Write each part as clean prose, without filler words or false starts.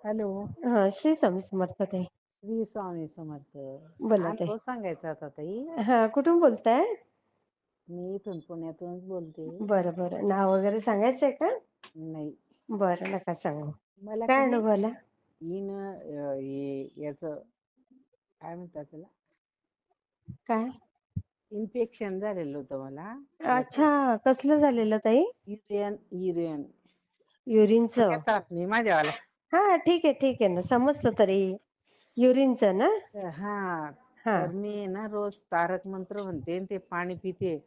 Hello. Shri Swami Samarth ताई. श्री स्वामी समर्थ. बोला ताई. अनुभव सांगायचा होता ताई. कुठून बोलताय? मी इथून पुण्यातूनच बोलते. बरं बरं. नाव वगैरे सांगायचंय का? नाही, बरं, नका सांगू. मला काय कधी अनुभव आला? याच काय म्हणतात त्याला, काय? इन्फेक्शन झालेलं होतं मला. याच अच्छा, कसलं झालेलं ताई? युरियन युरियन युरिनचं? येतात नाही माझ्यावाला. ठीक आहे ठीक आहे ना, समजलं तरी. युरिनचं ना? हा, हा. तर मी ना रोज तारक मंत्र म्हणते आणि ते पाणी पिते.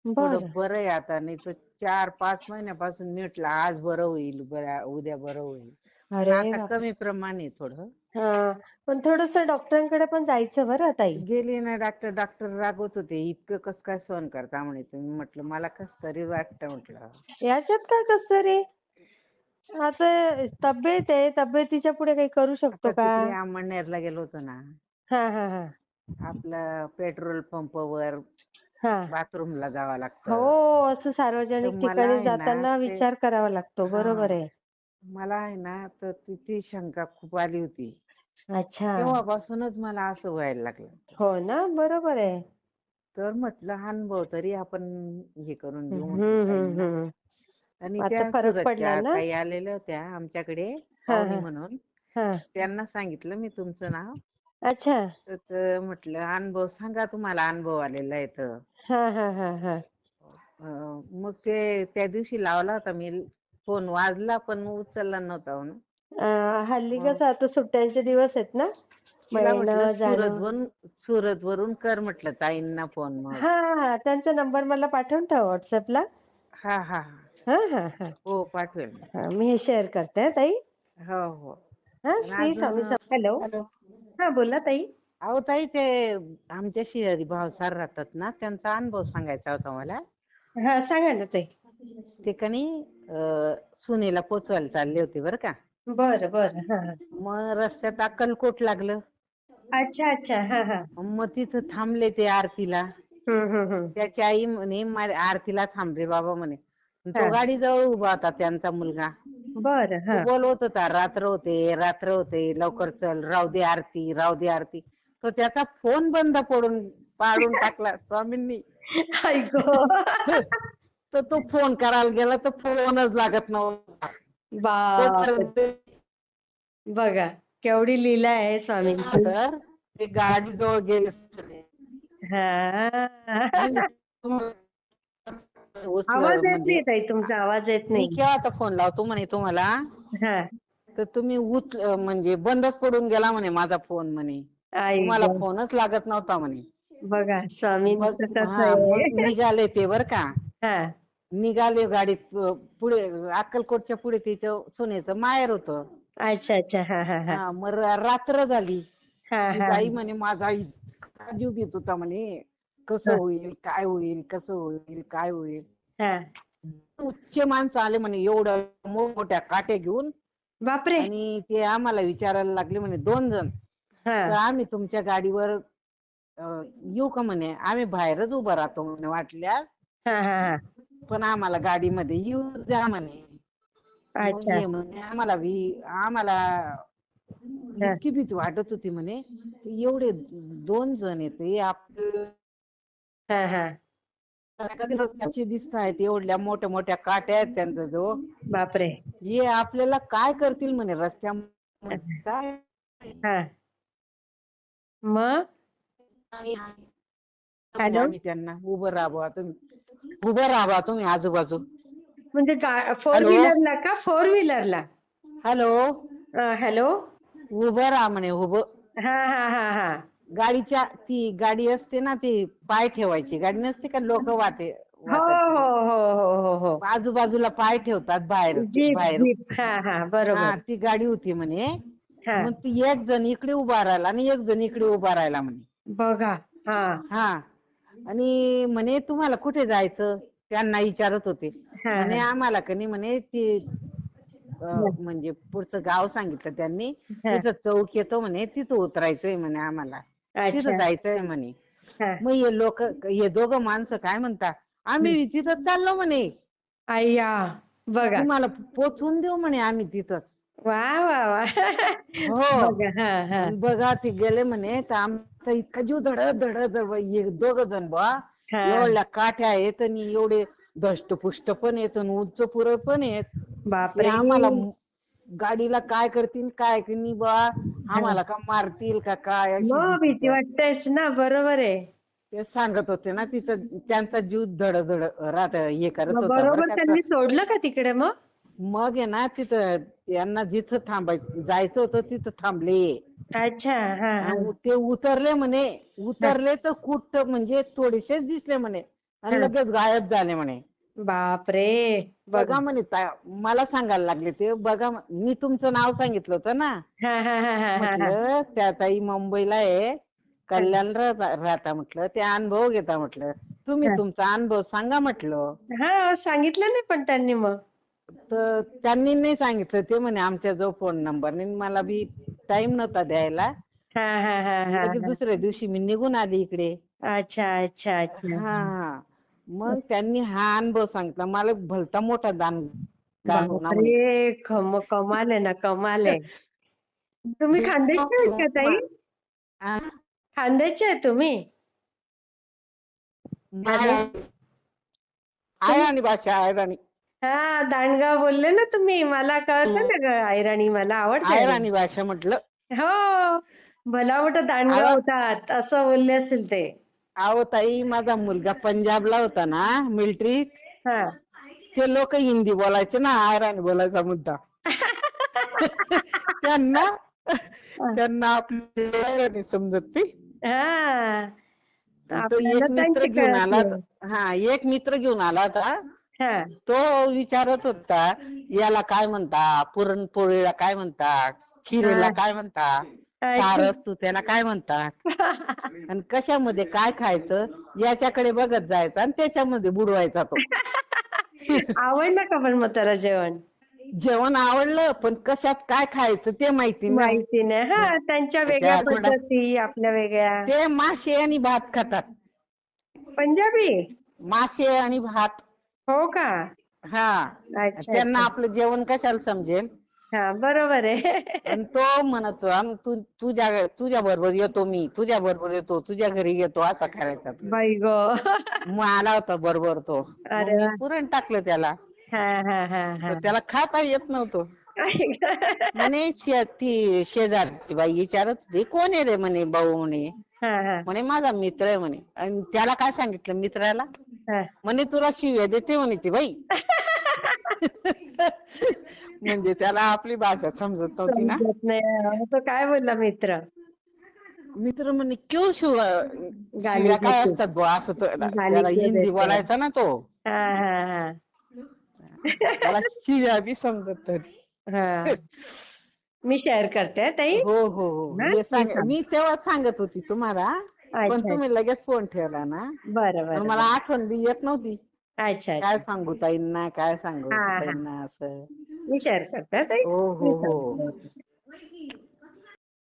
बरं. थोडं बरं आहे आता, नाही तर 4-5 महिन्यापासून मी म्हटलं आज बरं होईल, उद्या बरं होईल, पण अरे आता बाप. कमी प्रमाण आहे थोडं. हा, पण थोडस डॉक्टरांकडे पण जायचं बरं ताई. गेली ना, डॉक्टर रागवत होते, इतकं कस काय सहन करता म्हणे तुम्ही. म्हटलं मला कस तरी वाटतं म्हटलं. याच्यात काय कसं रे? आता तब्येत आहे, तब्येतीच्या पुढे काही करू शकतो आता का? तिकडे अमळनेरला गेलो होतो ना, हा हा हा. आपलं पेट्रोल पंपवर हा. बाथरूमला जावं हो, लागतं. असं तर सार्वजनिक मला ठिकाणी आहे ना जाताना ते, विचार करावा लागतो. हा, बरोबर आहे. मला आहे ना तर ती शंका खूप आली होती. अच्छा. तेव्हापासूनच मला असं व्हायला लागलं. हो ना, बरोबर आहे. तर म्हटलं हा अनुभव तरी आपण हे करून देऊ हम्म म्हटलं हम्म ताईंना. हम्म. आणि आता त्या फरक पडला सुरतच्या ना? ताई आलेल्या होत्या आमच्याकडे हा पाहुणे हा म्हणून. हा. त्यांना सांगितलं मी तुमचं नाव. अच्छा. तर म्हटलं अनुभव सांगा, तुम्हाला अनुभव आलेला आहे तर. हा हा हा हा. मग ते त्या दिवशी लावला होता मी फोन, वाजला पण उचलला नव्हता म्हणून. हल्ली मग कसं आता सुट्ट्यांचे दिवस आहेत ना, मग तिला म्हटलं येणं जाणं. सुरत वरून कर म्हटलं ताईंना फोन मग. हा, त्यांचा नंबर मला पाठवून ठेवा व्हॉट्सअपला. हा हा हा हा हा. हो, पाठवेल. मी हे शेअर करते ताई. हो हो. आणि श्री स्वामी अजून हॅलो. हॅलो. हा, बोला ताई. अहो ताई, ते आमच्या शेजारी भावसार राहतात ना, त्यांचा अनुभव सांगायचा होता मला. हा, सांगा ना ताई. ते कणी सुनेला पोचवायला चालले होते बरं का. बरं बरं. हा हा. मग रस्त्यात अक्कलकोट लागलं. अच्छा अच्छा. हा हा. मग तिथं थांबले ते आरतीला. हम्म. त्याची आई म्हणे आरतीला थांब रे बाबा म्हणे. हा. तो गाडी जवळ उभा होता त्यांचा मुलगा. बरं. तो हा. बोलवत होता, रात्र होते, लवकर चल, राहू दे आरती, राहू दे आरती. तो त्याचा फोन बंद पाडून टाकला स्वामींनी. आई गं. तर तो फोन करायला गेला तर फोनच लागत नव्हता. बापरे. तोपर्यंत बघा केवढी लीला आहे स्वामींची. तर ते गाडी जवळ गेले. हा. मी आवाज येत म्हणजे नाही ताई, तुमचा आवाज येत मी नाही. केव्हाचा फोन लावतो म्हणे तुम्हाला, हा. तर तुम्ही म्हणजे बंदच पडून गेला म्हणे माझा फोन म्हणे. आई तुम्हाला ग. फोनच लागत नव्हता म्हणे. बघा स्वामींचं कसं मग आहे. निघाले ते बर का. हा. निघाले गाडीत पुढे, अक्कलकोटच्या पुढे तिचं सुनेचं माहेर होतं. अच्छा अच्छा. हा हा हा. हा, मग रात्र झाली. हा ती हा बाई म्हणे माझा इतका जीव घेत होता म्हणे, कसं हा. होईल काय होईल, कसं होईल काय होईल. हा. उच्च माणसं आले म्हणे एवढ्या मोठ्या काट्या घेऊन. बापरे. आणि ते आम्हाला विचारायला लागले म्हणे 2 जण, हा तर आम्ही तुमच्या गाडीवर येऊ का म्हणे, आम्ही बाहेरच उभं राहतो म्हणे वाटल्यास, हा हा हा. पण आम्हाला गाडीमध्ये येऊ द्या म्हणे. मग अच्छा. ये म्हणे, आम्हाला हा इतकी भीती वाटत होती म्हणे. एवढे 2 जण येते आपल्याला हा हा. कधी रस्त्याचे दिसत आहेत, एवढ्या मोठ्या मोठ्या काट्या आहेत त्यांच्या जवळ. बापरे. हे आपल्याला काय करतील म्हणे रस्त्यामध्ये काय. हा. मग म्हणे हॅलो. आम्ही त्यांना उभं राहावा तुम्ही आजूबाजू. म्हणजे फोर हॅलो व्हीलरला का, फोर व्हीलरला? हॅलो. हॅलो. उभं राहा म्हणे, उभं. हा हा हा हा. गाडीच्या, ती गाडी असते ना ती पाय ठेवायची गाडी नसते का, लोक हो वाहतात हो हो हो हो हो. आजूबाजूला पाय ठेवतात बाहेर जीप बाहेर. जीप. हा हा, हा, बरोबर. ती गाडी होती म्हणे. हा. मग ती एक जण इकडे उभा राहिला आणि एक जण इकडे उभा राहिला म्हणे. बघा. हा हा, आणि म्हणे तुम्हाला कुठे जायचं, त्यांना विचारत होते. हा म्हणे हा आम्हाला कनी म्हणे ती म्हणजे पुढचं गाव सांगितलं त्यांनी. हा. तिथं चौक येतो म्हणे, तिथं उतरायचंय म्हणे आम्हाला, तिथं अच्छा. जायचंय म्हणे. हा. मग हे दोघं माणसं काय म्हणतात, आम्ही तिथं चाललो म्हणे, अय्या. बघा. तुम्हाला पोचवून देऊ म्हणे आम्ही तिथंच. वा वा वा. हो. बघा. हा हा आणि बघा ते गेले म्हणे तर आमचा इतका जीव धडक धडक दोघ जण बा हा. एवढ्या काठ्या आहेत आणि एवढे धष्टपुष्ट पण येत आणि उंच पुरळ पण येत. ते बापरे. आम्हाला गाडीला काय करतील काय की नाही बा हा. आम्हाला का मारतील का काय अशी मग भीती भीती वाटतेच ना, बरोबर आहे. ते सांगत होते ना तिचं त्यांचा जीव धड धड राहत हे करत मग होता बरं बरोबर का त्यांनी सोडलं का तिकडे मग? मग आहे ना तिथं यांना जिथं जायचं होतं तिथं थांबले. अच्छा. हा हा ते उतरले म्हणे उतरले तर कुठं म्हणजे थोडेसेच दिसले म्हणे आणि हा. लगेच गायब झाले म्हणे. बापरे. बघा. बघा म्हणे मला सांगायला लागले ते बघा मी तुमचं नाव सांगितलं होतं ना. हा हा हा हा हा हा म्हटलं त्या ताई मुंबईला आहे हा कल्याण राहता म्हटलं ते अनुभव घेता म्हटलं तुम्ही हा. तुमचा अनुभव सांगा म्हटलं. हा, सांगितलं नाही पण त्यांनी मग. तर त्यांनी नाही सांगितलं ते म्हणे आमच्या जो फोन नंबर नाही मला बी टाइम नव्हता द्यायला. हा हा हा हा लगेच हा. दुसऱ्या दिवशी मी निघून आली इकडे. अच्छा अच्छा अच्छा. हा हा मग त्यांनी हा अनुभव सांगितला मला भलता मोठा अनुभव ना म्हणे. बापरे. कमाल आहे ना, कमाल आहे. तुम्ही खानदेशचे आहेत का ताई? हा? खानदेशचे आहे तुम्ही? हॅलो. तुम्ही आणि भाषा आणि हा, दांडगाव बोलले ना तुम्ही, मला कळतं ना ग ऐराणी, मला आवडते. आणि भाषा म्हटलं. हो, भला मोठा दांडगाव अहो होतात असं बोलले असेल ते. अहो ताई माझा मुलगा पंजाबला होता ना मिलिटरीत. हा. ते लोक हिंदी बोलायचे ना आणि बोलायचा मुद्दा. त्यांना त्यांना आपली समजत ती. हा, तो आपल्याला एक मित्र त्यांची घेऊन कळत आला नाही. हा एक मित्र घेऊन आला होता. हा. तो विचारत होता याला काय म्हणता पुरणपोळीला काय म्हणतात खिरेला हा. काय म्हणतात सार अच्छा. असतो त्याला काय म्हणतात आणि कशामध्ये काय खायचं याच्याकडे बघत जायचं आणि त्याच्यामध्ये बुडवायचा तो. आवडलं का पण मग त्याला जेवण? जेवण आवडलं पण कशात काय खायचं ते माहिती नाही. माहिती नाही. हा, त्यांच्या वेगळ्या त्या थोडा पद्धती, आपल्या वेगळ्या. ते मासे आणि भात खातात. पंजाबी. मासे आणि भात. हो का? हा, अच्छा त्यांना अच्छा. आपलं जेवण कशाला समजेल. हा, बरोबर आहे. आणि तो म्हणतो तुझ्या बरोबर येतो मी तुझ्या बरोबर येतो तुझ्या घरी येतो असा करायचा. बाई ग. मग आला होता बरोबर तो मग अरे मी वा. पुरण टाकलं त्याला. हा हा हा तर हा. त्याला खाता येत नव्हतं. म्हणे ती शेजारची बाई विचारत होती कोण आहे रे म्हणे भाऊ म्हणे. हा हा म्हणे माझा मित्र आहे म्हणे आणि त्याला काय सांगितलं मित्राला हा. म्हणे तुला शिव्या देते म्हणे ती बाई. म्हणजे त्याला आपली भाषा समजत नव्हती ना. समजत नाही. तो काय बोलला मित्र? मित्र म्हणे क्यों शिव्या गाली शिव्या काय देते. असतात बुवा असं गाली त्याला क्यों हिंदी देते? बोलायचा ना तो. हा हा हा. त्याला शिव्या बी समजत नाही. हा, मी शेअर करते ताई. हो हो हो हा, हे मी मी सांगते. तेव्हा सांगत होती तुम्हाला पण अच्छा तुम्ही लगेच फोन ठेवला ना बरं पण बरं मला बरं. आठवण बी येत नव्हती. अच्छा काय अच्छा. सांगू ताईंना काय सांगू हा हा, ताईंना असं. मी शेअर करते ताई. हो मी हो हो सांगते.